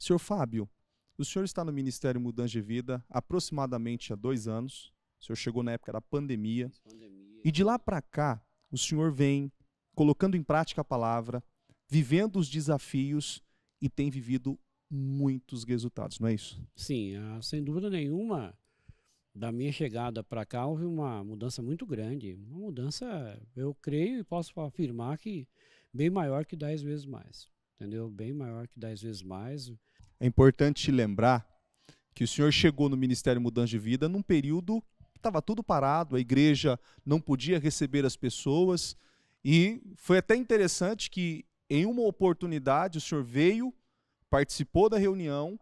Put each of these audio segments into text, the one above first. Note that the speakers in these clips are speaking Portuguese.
Senhor Fábio, o senhor está no Ministério Mudança de Vida aproximadamente há 2 anos. O senhor chegou na época da pandemia. E de lá para cá, o senhor vem colocando em prática a palavra, vivendo os desafios e tem vivido muitos resultados, não é isso? Sim, sem dúvida nenhuma, da minha chegada para cá houve uma mudança muito grande. Uma mudança, eu creio e posso afirmar que bem maior que 10 vezes mais. Entendeu? Bem maior que 10 vezes mais. É importante te lembrar que o senhor chegou no Ministério Mudança de Vida num período que estava tudo parado, a igreja não podia receber as pessoas, e foi até interessante que em uma oportunidade o senhor veio, participou da reunião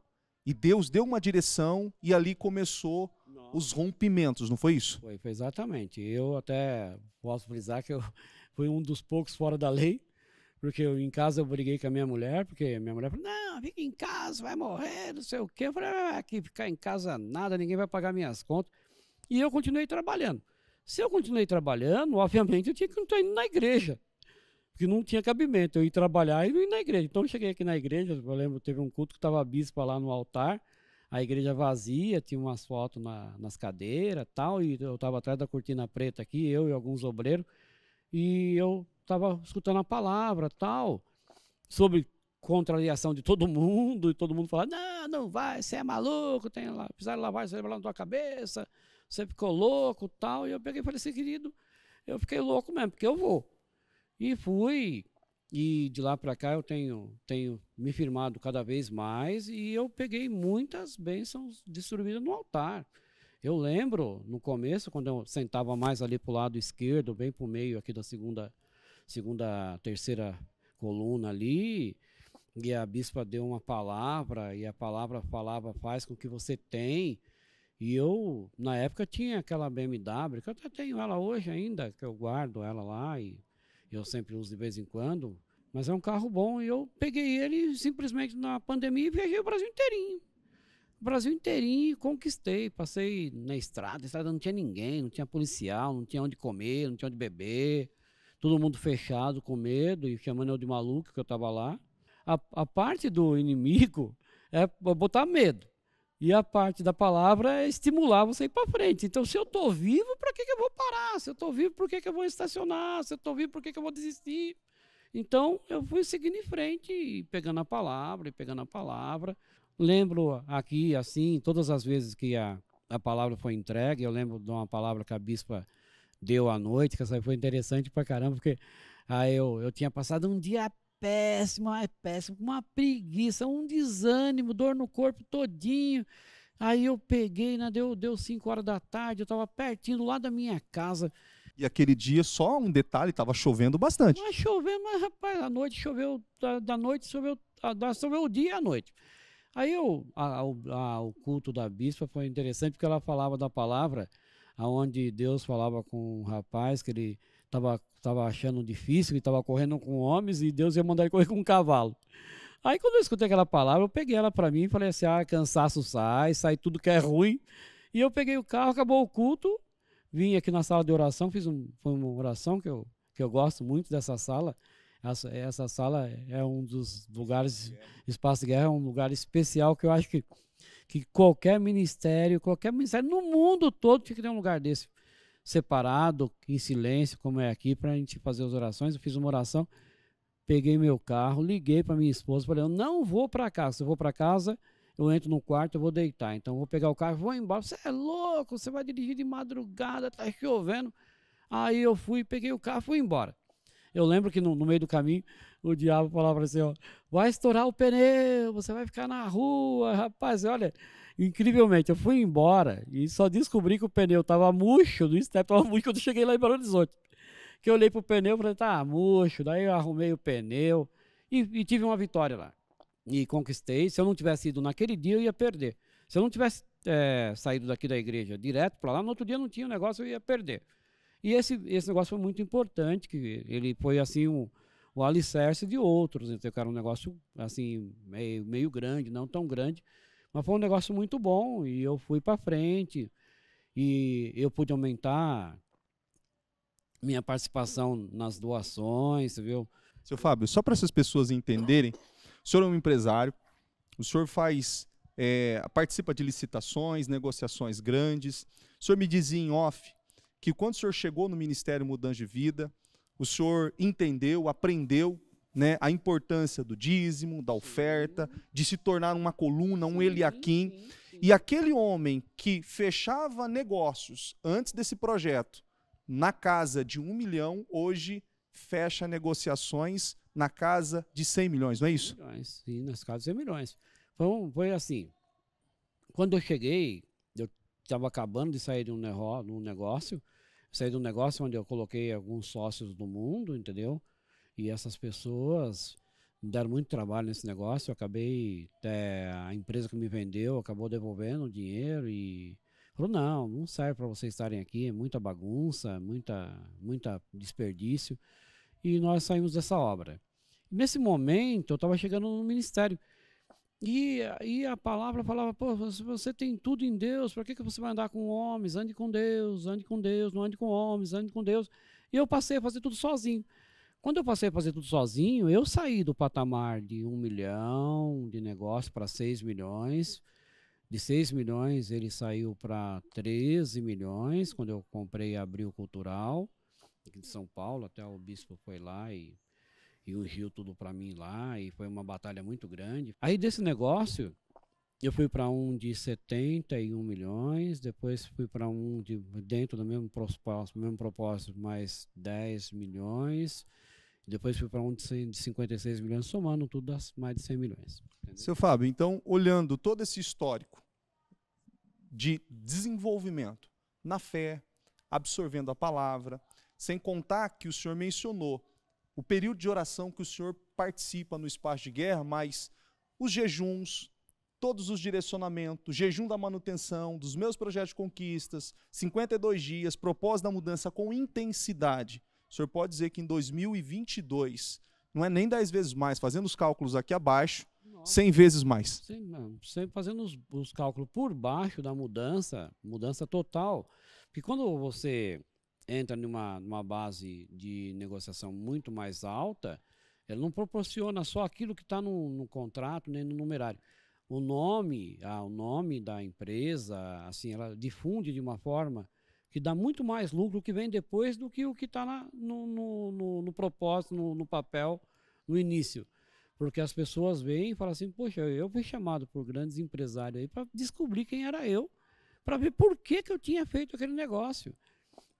e Deus deu uma direção e ali começou os rompimentos, não foi isso? Foi exatamente. Eu até posso frisar que eu fui um dos poucos fora da lei, porque em casa eu briguei com a minha mulher, porque minha mulher falou, não, fica em casa, vai morrer, não sei o quê. Eu falei, aqui ficar em casa nada, ninguém vai pagar minhas contas. E eu continuei trabalhando. Se eu continuei trabalhando, obviamente eu tinha que estar indo na igreja, porque não tinha cabimento eu ir trabalhar e não ir na igreja. Então eu cheguei aqui na igreja, eu lembro, teve um culto que estava a bispa lá no altar, a igreja vazia, tinha umas fotos nas cadeiras e tal, e eu estava atrás da cortina preta aqui, eu e alguns obreiros, e eu estava escutando a palavra tal, sobre contrariação de todo mundo, e todo mundo falando, não, não vai, você é maluco, precisaram lavar o cerebro lá na tua cabeça, você ficou louco tal, e eu peguei e falei assim, querido, eu fiquei louco mesmo, porque eu vou. E fui, e de lá para cá eu tenho me firmado cada vez mais, e eu peguei muitas bênçãos distribuídas no altar. Eu lembro, no começo, quando eu sentava mais ali para o lado esquerdo, bem para o meio aqui da terceira coluna ali, e a bispa deu uma palavra, e a palavra falava, faz com que você tem. E eu, na época, tinha aquela BMW, que eu até tenho ela hoje ainda, que eu guardo ela lá, e eu sempre uso de vez em quando, mas é um carro bom, e eu peguei ele simplesmente na pandemia e viajei o Brasil inteirinho. O Brasil inteirinho, conquistei, passei na estrada não tinha ninguém, não tinha policial, não tinha onde comer, não tinha onde beber, todo mundo fechado, com medo, e chamando eu de maluco que eu estava lá. A parte do inimigo é botar medo. E a parte da palavra é estimular você a ir para frente. Então, se eu estou vivo, para que eu vou parar? Se eu estou vivo, por que eu vou estacionar? Se eu estou vivo, por que eu vou desistir? Então, eu fui seguindo em frente, e pegando a palavra, Lembro aqui, assim, todas as vezes que a palavra foi entregue, eu lembro de uma palavra que a bispa deu à noite, que essa foi interessante pra caramba, porque aí eu tinha passado um dia péssimo, péssimo, com uma preguiça, um desânimo, dor no corpo todinho. Aí eu peguei, né, deu 5 horas da tarde, eu estava pertinho, lá da minha casa. E aquele dia, só um detalhe, estava chovendo bastante. Mas chovendo, mas rapaz, à noite choveu, da noite choveu o dia e a noite. Aí o culto da bispa foi interessante, porque ela falava da palavra, onde Deus falava com um rapaz que ele estava achando difícil, que estava correndo com homens, e Deus ia mandar ele correr com um cavalo. Aí quando eu escutei aquela palavra, eu peguei ela para mim e falei assim, cansaço sai tudo que é ruim. E eu peguei o carro, acabou o culto, vim aqui na sala de oração, foi uma oração que eu gosto muito dessa sala. Essa sala é um dos lugares, Espaço de Guerra é um lugar especial, que eu acho que qualquer ministério no mundo todo tinha que ter um lugar desse, separado, em silêncio, como é aqui, para a gente fazer as orações. Eu fiz uma oração, peguei meu carro, liguei para minha esposa, falei, eu não vou para casa, se eu vou para casa, eu entro no quarto, eu vou deitar, então eu vou pegar o carro e vou embora. Você é louco, você vai dirigir de madrugada, tá chovendo. Aí eu fui, peguei o carro e fui embora. Eu lembro que no meio do caminho, o diabo falava assim, ó, vai estourar o pneu, você vai ficar na rua, rapaz. Olha, incrivelmente, eu fui embora e só descobri que o pneu estava murcho, do step estava murcho quando eu cheguei lá em Belo Horizonte. Que eu olhei pro pneu e falei, tá murcho, daí eu arrumei o pneu e tive uma vitória lá. E conquistei. Se eu não tivesse ido naquele dia, eu ia perder. Se eu não tivesse saído daqui da igreja direto para lá, no outro dia não tinha o negócio, eu ia perder. E esse negócio foi muito importante, que ele foi assim o alicerce de outros. Então, era um negócio assim meio grande, não tão grande, mas foi um negócio muito bom, e eu fui para frente, e eu pude aumentar minha participação nas doações, viu? Seu Fábio, só para essas pessoas entenderem, o senhor é um empresário, o senhor participa de licitações, negociações grandes. O senhor me dizia em off que quando o senhor chegou no Ministério Mudança de Vida, o senhor entendeu, aprendeu, né, a importância do dízimo, da oferta, de se tornar uma coluna, um Eliaquim. E aquele homem que fechava negócios antes desse projeto na casa de 1 milhão, hoje fecha negociações na casa de 100 milhões, não é isso? Milhões, sim, nas casas de 100 milhões. Foi assim, quando eu cheguei, eu estava acabando de sair de um negócio, saí de um negócio onde eu coloquei alguns sócios do mundo, entendeu? E essas pessoas me deram muito trabalho nesse negócio. Eu acabei, a empresa que me vendeu acabou devolvendo o dinheiro e falou, não serve para vocês estarem aqui, é muita bagunça, muita desperdício. E nós saímos dessa obra. Nesse momento, eu estava chegando no ministério. E a palavra falava, pô, você tem tudo em Deus, para que você vai andar com homens? Ande com Deus, não ande com homens, ande com Deus. E eu passei a fazer tudo sozinho. Quando eu passei a fazer tudo sozinho, eu saí do patamar de 1 milhão de negócio para 6 milhões. De 6 milhões ele saiu para 13 milhões, quando eu comprei a Abril Cultural, aqui de São Paulo, até o bispo foi lá e ungiu tudo para mim lá, e foi uma batalha muito grande. Aí desse negócio, eu fui para um de 71 milhões, depois fui para um dentro do mesmo propósito, mais 10 milhões, depois fui para um de 56 milhões, somando tudo das mais de 100 milhões. Entendeu? Seu Fábio, então, olhando todo esse histórico de desenvolvimento na fé, absorvendo a palavra, sem contar que o senhor mencionou o período de oração que o senhor participa no espaço de guerra, mas os jejuns, todos os direcionamentos, jejum da manutenção, dos meus projetos de conquistas, 52 dias, propósito da mudança com intensidade. O senhor pode dizer que em 2022, não é nem 10 vezes mais, fazendo os cálculos aqui abaixo, 100 vezes mais. Sempre fazendo os cálculos por baixo da mudança total. Porque quando você entra numa base de negociação muito mais alta, ela não proporciona só aquilo que está no contrato, nem no numerário. O nome da empresa, assim, ela difunde de uma forma que dá muito mais lucro que vem depois do que o que está no propósito, no papel, no início. Porque as pessoas veem e falam assim, poxa, eu fui chamado por grandes empresários aí para descobrir quem era eu, para ver por que eu tinha feito aquele negócio.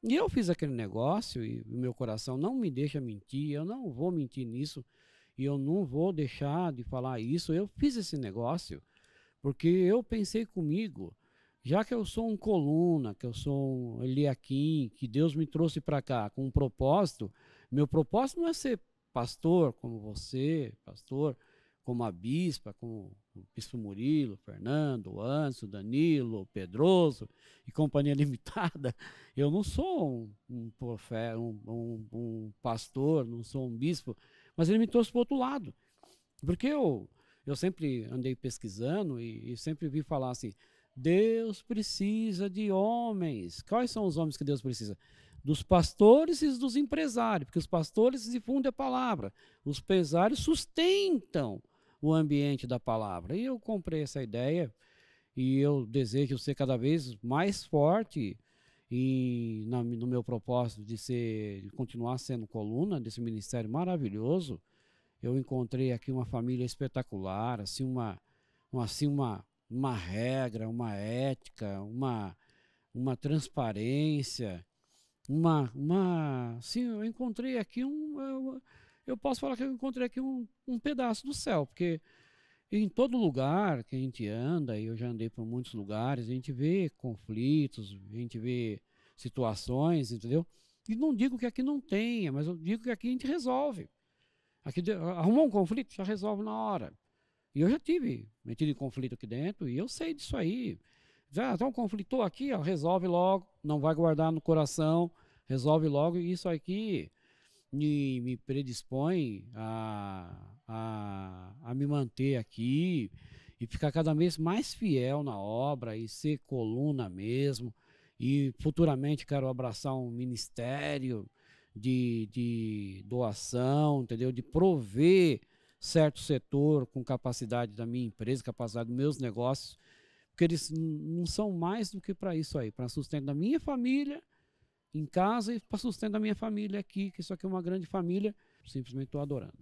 E eu fiz aquele negócio e o meu coração não me deixa mentir, eu não vou mentir nisso e eu não vou deixar de falar isso. Eu fiz esse negócio porque eu pensei comigo, já que eu sou um coluna, que eu sou um Eliaquim, que Deus me trouxe para cá com um propósito, meu propósito não é ser pastor como você, pastor como a bispa, como o bispo Murilo, Fernando, Anderson, Danilo, Pedroso e companhia limitada. Eu não sou um profeta, um pastor, não sou um bispo, mas ele me trouxe para o outro lado. Porque eu sempre andei pesquisando e sempre vi falar assim, Deus precisa de homens. Quais são os homens que Deus precisa? Dos pastores e dos empresários, porque os pastores difundem a palavra, os empresários sustentam o ambiente da palavra. E eu comprei essa ideia e eu desejo ser cada vez mais forte no meu propósito de continuar sendo coluna desse ministério maravilhoso. Eu encontrei aqui uma família espetacular, assim uma regra, uma ética, uma transparência, sim, eu encontrei aqui eu posso falar que eu encontrei aqui um pedaço do céu, porque em todo lugar que a gente anda, e eu já andei por muitos lugares, a gente vê conflitos, a gente vê situações, entendeu? E não digo que aqui não tenha, mas eu digo que aqui a gente resolve. Aqui arrumou um conflito, já resolve na hora. E eu já tive metido em conflito aqui dentro, e eu sei disso aí. Já então conflitou aqui, ó, resolve logo, não vai guardar no coração, resolve logo, e isso aqui me predispõe a me manter aqui e ficar cada vez mais fiel na obra e ser coluna mesmo. E futuramente quero abraçar um ministério de doação, entendeu? De prover certo setor com capacidade da minha empresa, capacidade dos meus negócios, porque eles não são mais do que para isso aí, para sustento da minha família em casa e para sustento da minha família aqui, que isso aqui é uma grande família, simplesmente estou adorando.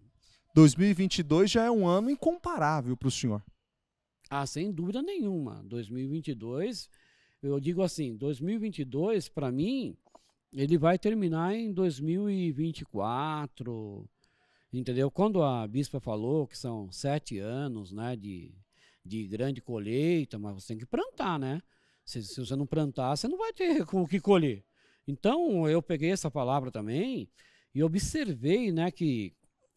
2022 já é um ano incomparável para o senhor. Ah, sem dúvida nenhuma. 2022, eu digo assim, 2022 para mim, ele vai terminar em 2024, entendeu? Quando a bispa falou que são 7 anos, né, de grande colheita, mas você tem que plantar, né? Se você não plantar, você não vai ter o que colher. Então, eu peguei essa palavra também e observei, né, que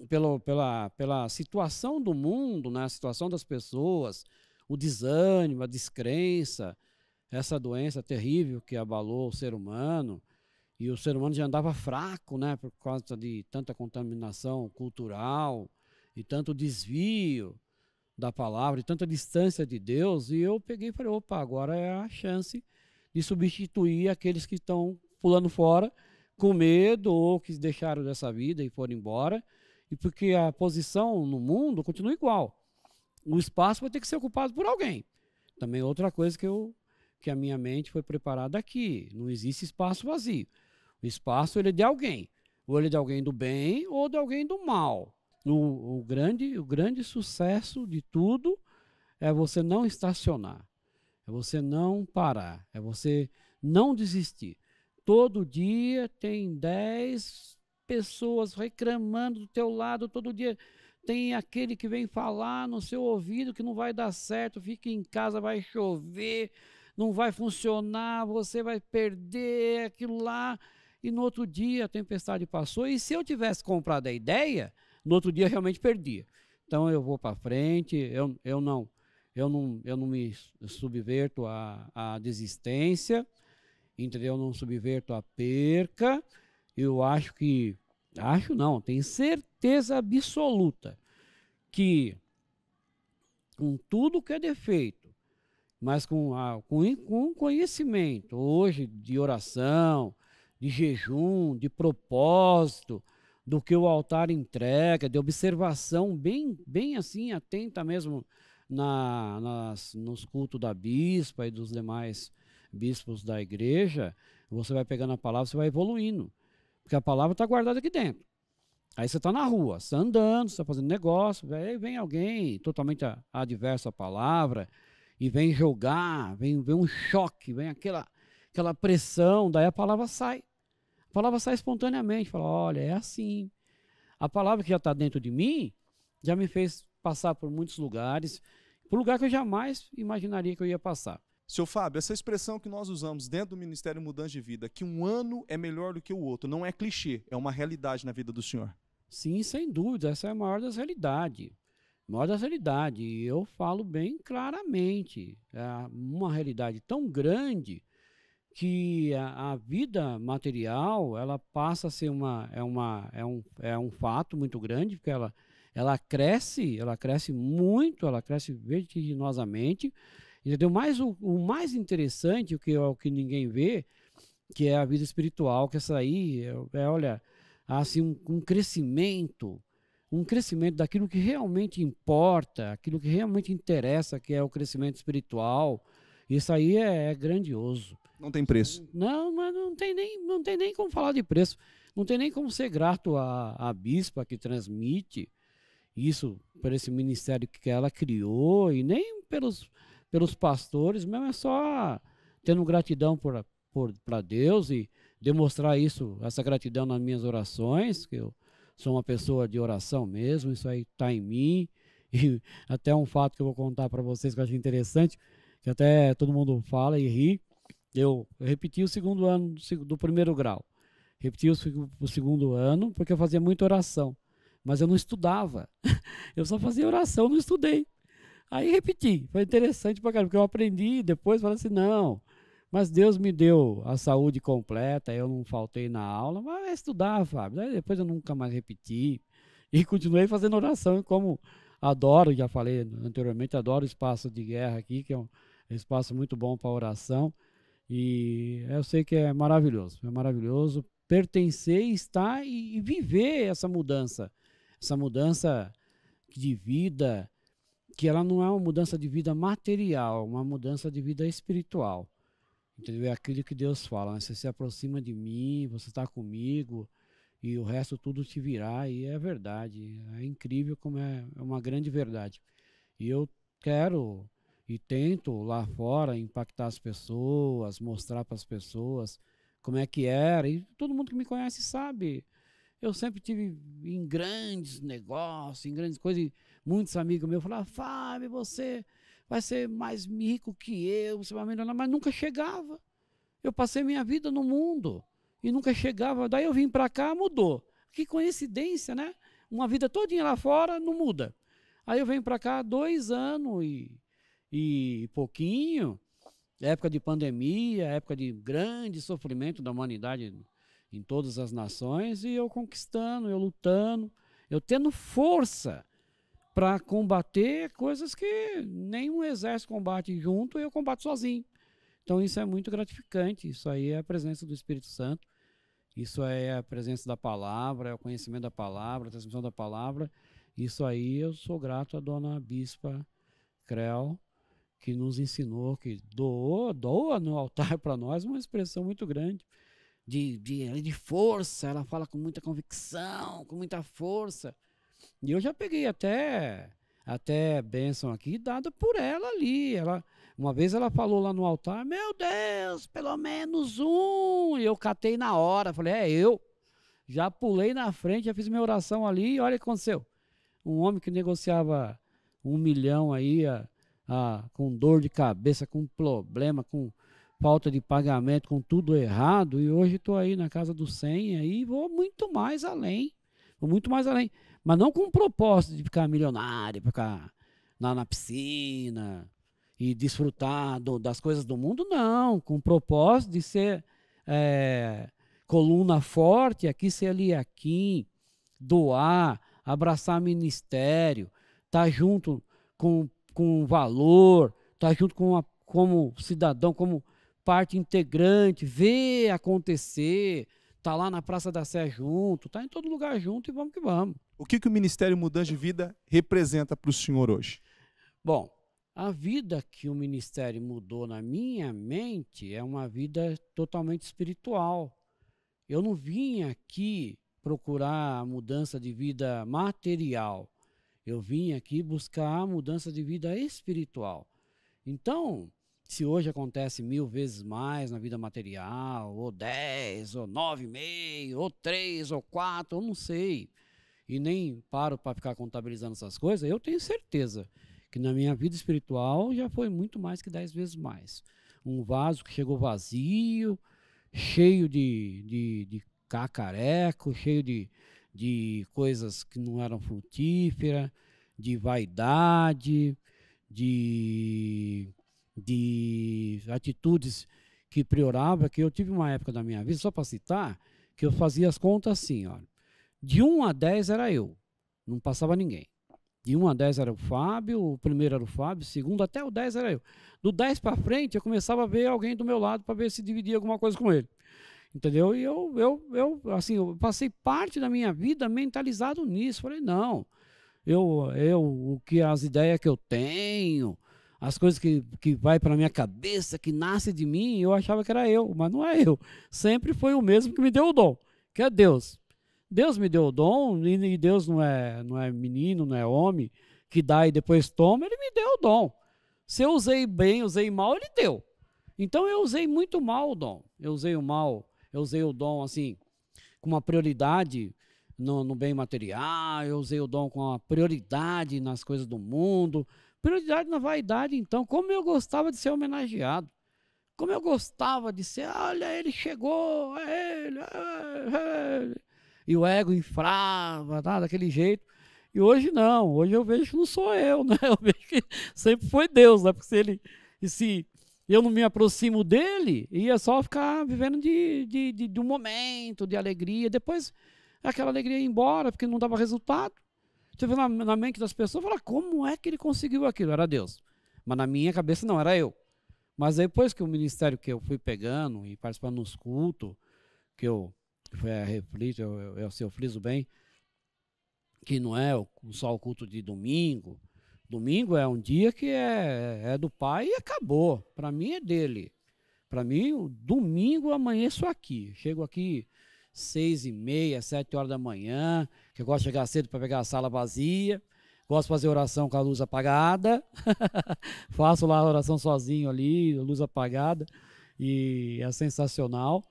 pela situação do mundo, né, a situação das pessoas, o desânimo, a descrença, essa doença terrível que abalou o ser humano, e o ser humano já andava fraco, né, por causa de tanta contaminação cultural e tanto desvio da palavra, e tanta distância de Deus, e eu peguei e falei, opa, agora é a chance de substituir aqueles que estão pulando fora com medo ou que deixaram dessa vida e foram embora, e porque a posição no mundo continua igual. O espaço vai ter que ser ocupado por alguém. Também outra coisa que a minha mente foi preparada aqui, não existe espaço vazio. O espaço ele é de alguém, ou ele é de alguém do bem ou de alguém do mal. O grande sucesso de tudo é você não estacionar, é você não parar, é você não desistir. Todo dia tem 10 pessoas reclamando do teu lado, todo dia tem aquele que vem falar no seu ouvido que não vai dar certo, fica em casa, vai chover, não vai funcionar, você vai perder aquilo lá. E no outro dia a tempestade passou, e se eu tivesse comprado a ideia, no outro dia realmente perdia. Então eu vou para frente, eu não me subverto à desistência, entendeu? Eu não subverto a perca. Eu tenho certeza absoluta que com tudo que é defeito, mas com conhecimento hoje de oração, de jejum, de propósito, do que o altar entrega, de observação bem assim, atenta mesmo nos cultos da bispa e dos demais bispos da igreja, você vai pegando a palavra, você vai evoluindo, porque a palavra está guardada aqui dentro. Aí você está na rua, você está andando, você está fazendo negócio, aí vem alguém totalmente adverso à palavra, e vem jogar, vem um choque, vem aquela pressão, daí a palavra sai. A palavra sai espontaneamente, fala, olha, é assim. A palavra que já está dentro de mim, já me fez passar por muitos lugares, por lugar que eu jamais imaginaria que eu ia passar. Seu Fábio, essa expressão que nós usamos dentro do Ministério Mudança de Vida, que um ano é melhor do que o outro, não é clichê, é uma realidade na vida do senhor. Sim, sem dúvida, essa é a maior das realidades. Maior das realidades, e eu falo bem claramente, é uma realidade tão grande que a vida material ela passa a ser um fato muito grande, porque ela cresce muito, ela cresce vertiginosamente, entendeu? Mas o mais interessante, o que ninguém vê, que é a vida espiritual, que essa aí olha, assim, um crescimento daquilo que realmente importa, aquilo que realmente interessa, que é o crescimento espiritual. Isso aí é grandioso. Não tem preço. Não, mas não tem nem como falar de preço. Não tem nem como ser grato à bispa que transmite isso por esse ministério que ela criou, e nem pelos pastores, mesmo é só tendo gratidão para Deus e demonstrar essa gratidão nas minhas orações, que eu sou uma pessoa de oração mesmo, isso aí está em mim. E até um fato que eu vou contar para vocês que eu acho interessante, que até todo mundo fala e ri. Eu repeti o segundo ano do primeiro grau. Repeti o segundo ano porque eu fazia muita oração, mas eu não estudava. Eu só fazia oração, não estudei. Aí repeti, foi interessante pra caramba, porque eu aprendi, depois falei assim, não, mas Deus me deu a saúde completa, eu não faltei na aula, mas eu estudava, Fábio. Aí depois eu nunca mais repeti e continuei fazendo oração, como adoro, já falei anteriormente, adoro o espaço de guerra aqui, que é um espaço muito bom para oração, e eu sei que é maravilhoso pertencer, estar e viver essa mudança de vida, que ela não é uma mudança de vida material, uma mudança de vida espiritual. Entendeu? É aquilo que Deus fala, né? Você se aproxima de mim, você está comigo, e o resto tudo te virá, e é verdade. É incrível como é uma grande verdade. E eu quero e tento lá fora impactar as pessoas, mostrar para as pessoas como é que era, e todo mundo que me conhece sabe. Eu sempre tive em grandes negócios, em grandes coisas, e muitos amigos meus falavam: Fábio, você vai ser mais rico que eu, você vai melhorar, mas nunca chegava. Eu passei minha vida no mundo e nunca chegava. Daí eu vim para cá, mudou. Que coincidência, né? Uma vida todinha lá fora não muda. Aí eu venho para cá 2 anos e pouquinho, época de pandemia, época de grande sofrimento da humanidade em todas as nações, e eu conquistando, eu lutando, eu tendo força para combater coisas que nenhum exército combate junto, eu combato sozinho. Então isso é muito gratificante, isso aí é a presença do Espírito Santo, isso é a presença da palavra, é o conhecimento da palavra, a transmissão da palavra. Isso aí eu sou grato à dona Bispa Creu, que nos ensinou, que doa no altar para nós uma expressão muito grande de força. Ela fala com muita convicção, com muita força. E eu já peguei até bênção aqui dada por ela ali. Uma vez ela falou lá no altar: meu Deus, pelo menos um. E eu catei na hora, falei: é eu. Já pulei na frente, já fiz minha oração ali, e olha o que aconteceu. Um homem que negociava 1 milhão aí, com dor de cabeça, com problema, com falta de pagamento, com tudo errado, e hoje estou aí na casa dos 100 aí, vou muito mais além, mas não com o propósito de ficar milionário, ficar na piscina e desfrutar das coisas do mundo, não, com o propósito de ser coluna forte, aqui ser aqui, doar, abraçar ministério, estar junto com valor, estar junto como cidadão, como parte integrante, ver acontecer, estar lá na Praça da Sé junto, estar em todo lugar junto, e vamos que vamos. O que o Ministério Mudança de Vida representa para o senhor hoje? Bom, a vida que o Ministério mudou na minha mente é uma vida totalmente espiritual. Eu não vim aqui procurar a mudança de vida material. Eu vim aqui buscar a mudança de vida espiritual. Então, se hoje acontece 1000 vezes mais na vida material, ou 10, ou 9,5, ou 3, ou 4, eu não sei, e nem paro para ficar contabilizando essas coisas, eu tenho certeza que na minha vida espiritual já foi muito mais que 10 vezes mais. Um vaso que chegou vazio, cheio de cacareco, cheio de coisas que não eram frutíferas, de vaidade, de atitudes que prioravam, que eu tive uma época da minha vida, só para citar, que eu fazia as contas assim, ó, de 1 a 10 era eu, não passava ninguém. De 1 a 10 era o Fábio, o primeiro era o Fábio, o segundo até o 10 era eu. Do 10 para frente eu começava a ver alguém do meu lado para ver se dividia alguma coisa com ele. Entendeu? E eu passei parte da minha vida mentalizado nisso. Falei: não, as ideias que eu tenho, as coisas que vai para minha cabeça, que nasce de mim, eu achava que era eu, mas não é eu. Sempre foi o mesmo que me deu o dom, que é Deus. Deus me deu o dom, e Deus não é menino, não é homem, que dá e depois toma. Ele me deu o dom. Se eu usei bem, usei mal, ele deu. Então eu usei muito mal o dom. Eu usei o dom assim, com uma prioridade no bem material, eu usei o dom com uma prioridade nas coisas do mundo, prioridade na vaidade. Então, como eu gostava de ser homenageado, como eu gostava de ser: olha, ele chegou, ele. E o ego inflava, tá, daquele jeito. E hoje não, hoje eu vejo que não sou eu, né? Eu vejo que sempre foi Deus, né? Porque se eu não me aproximo dele, ia só ficar vivendo de um momento de alegria. Depois aquela alegria ia embora, porque não dava resultado. Você vê na mente das pessoas, fala: como é que ele conseguiu aquilo? Era Deus. Mas na minha cabeça não, era eu. Mas depois que o ministério que eu fui pegando e participando nos cultos, que foi a Reflito, eu friso bem, que não é só o culto de domingo. Domingo é um dia que é do pai e acabou. Para mim é dele. Para mim, o domingo eu amanheço aqui. Chego aqui 6h30, 7 horas da manhã, que eu gosto de chegar cedo para pegar a sala vazia. Gosto de fazer oração com a luz apagada. Faço lá a oração sozinho ali, luz apagada. E é sensacional.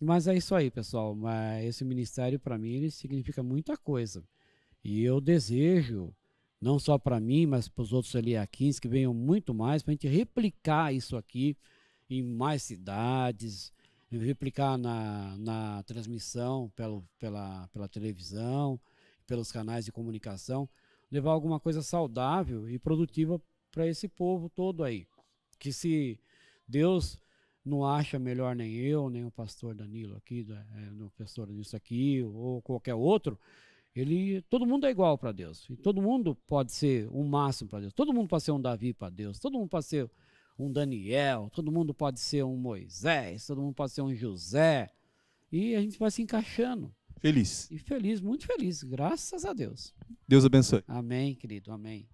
Mas é isso aí, pessoal. Mas esse ministério, para mim, ele significa muita coisa. E eu desejo, não só para mim, mas para os outros Eliaquins, que venham muito mais, para a gente replicar isso aqui em mais cidades, replicar na transmissão pela televisão, pelos canais de comunicação, levar alguma coisa saudável e produtiva para esse povo todo aí. Que se Deus não acha melhor nem eu, nem o pastor Danilo aqui, o pastor Danilo aqui, ou qualquer outro, todo mundo é igual para Deus. E todo mundo pode ser um máximo para Deus. Todo mundo pode ser um Davi para Deus. Todo mundo pode ser um Daniel. Todo mundo pode ser um Moisés. Todo mundo pode ser um José. E a gente vai se encaixando. Feliz. E feliz, muito feliz. Graças a Deus. Deus abençoe. Amém, querido. Amém.